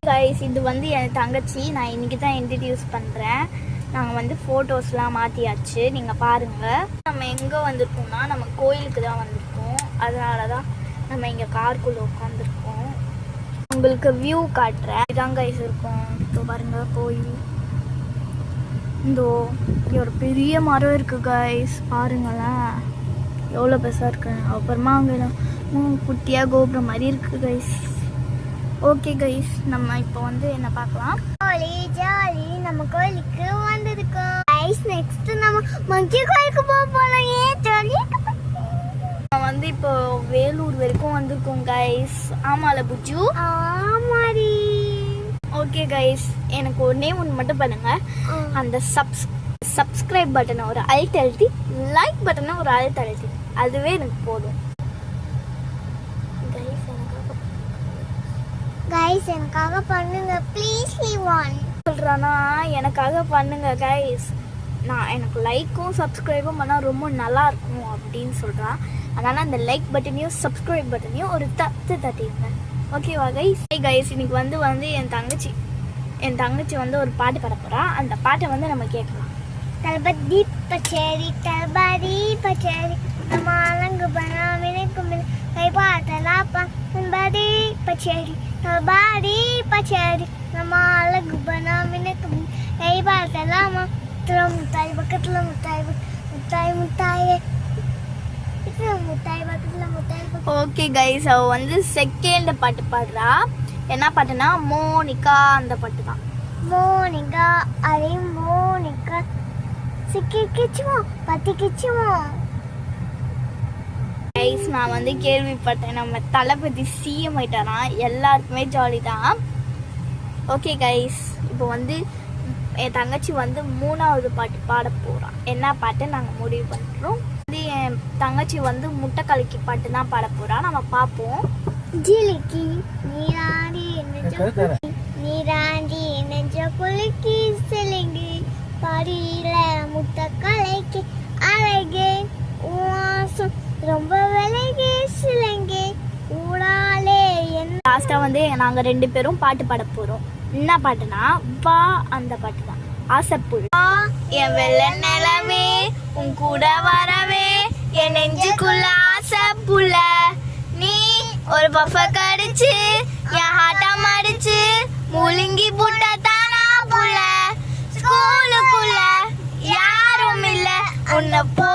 Guys, இது வந்து என் தங்கச்சி. நான் இன்னைக்கு தான் இன்ட்ரடியூஸ் பண்ணுறேன். நாங்கள் வந்து ஃபோட்டோஸ்லாம் மாற்றியாச்சு. நீங்கள் பாருங்கள். நம்ம எங்கே வந்திருக்கோம்னா நம்ம கோயிலுக்கு தான் வந்திருக்கோம். அதனால தான் நம்ம இங்கே காருக்குள்ளே உட்காந்துருக்கோம். உங்களுக்கு வியூ காட்டுறேன். இதான் கைஸ் இருக்கும். இப்போ பாருங்கள் கோயில். இந்தோ இங்கே ஒரு பெரிய மரம் இருக்குது கைஸ், பாருங்களேன் எவ்வளோ பெருசாக இருக்கு. அப்புறமா அங்கே குட்டியாக கோபுரம் மாதிரி இருக்குது கைஸ். ஓகே கைஸ், நம்ம இப்போ வந்து என்ன பார்க்கலாம். ஜாலி நம்ம கோயிலுக்கு வந்திருக்கோம் கைஸ். நெக்ஸ்ட் நம்ம மங்கி கோயிலுக்கு போகலாம். ஜாலி நம்ம வந்து இப்போ வேலூர் வரைக்கும் வந்திருக்கோம் கைஸ். ஆமால புஜ்ஜு? ஆமாடி. ஓகே கைஸ், எனக்கு ஒன்றே ஒன்று மட்டும் பண்ணுங்க. அந்த சப்ஸ்கிரைப் பட்டனை ஒரு அழுத்தி, லைக் பட்டனை ஒரு அழுத்தி, அதுவே எனக்கு போதும் கைஸ். எனக்காக பண்ணுங்க ப்ளீஸ். சொல்றானா எனக்காக பண்ணுங்க கைஸ். எனக்கு லைக்கும் சப்ஸ்கிரைபும் பண்ணால் ரொம்ப நல்லா இருக்கும் அப்படின்னு சொல்கிறான். அதனால் அந்த லைக் பட்டனையும் சப்ஸ்கிரைப் பட்டனையும் ஒரு தட்டிடுங்க. ஓகேவா கைஸ்? கைஸ், இன்னைக்கு வந்து என் தங்கச்சி வந்து ஒரு பாட்டு பாட போகிறா. அந்த பாட்டை வந்து நம்ம கேட்கலாம். தளபதி பச்சேரி தளபதி பச்சேரி நம்ம அலங்கு பண்ணாமினைக்கும் கை பார்த்தலாம் தளபதி பச்சேரி தளபதி பச்சேரி நம்ம அழகு பண்ணாமினைக்கும் கை பார்த்தலாமா முத்தாய் பக்கத்தில் முத்தாய் முத்தாயே முத்தாய் பக்கத்தில் முத்தாய். ஓகே கைஸ், அவ வந்து செகண்ட் பாட்டு பாடுறா. என்ன பாட்டுனா மோனிகா, அந்த பாட்டு தான். மோனிகா அரே மோனிகா சிக்கிச்சுமோ பத்திக்கிச்சுமோ. கைஸ், நான் வந்து கேள்விப்பட்டேன் நம்ம தளபதி சிஎம் ஆயிட்டாராம். எல்லாருக்குமே ஜாலி தான். ஓகே கைஸ், இப்போ வந்து என் தங்கச்சி வந்து 3வது பாட்டு பாட போகிறான். என்ன பாட்டு நாங்கள் முடிவு பண்ணுறோம். என் தங்கச்சி வந்து முட்டை கலக்கி பாட்டு தான் பாட போகிறா. நம்ம பார்ப்போம். ஜிலிக்கி நீராண்டி நீராண்டி நெஞ்ச குலுக்கி செலுங்கி படியில முட்டை கலக்கி அழகே வாசம் ரொம்ப விலகி சிலங்கி ஊடாலே. லாஸ்டா வந்து நாங்கள் 2 பேரும் பாட்டு பாட போகிறோம். என்ன பாட்டுனா வா, அந்த பாட்டு தான். ஆசைப்புள் என் வெள்ளை நிலவே உன் கூட வரவே என் நெஞ்சுக்குள்ள ஆசைப்புள்ள நீ ஒரு பஃப கடிச்சு என் ஹாட்டா மடிச்சு முழுங்கி புட்ட தானா புள்ள ஸ்கூலுக்குள்ள யாரும் இல்ல உன்னை போ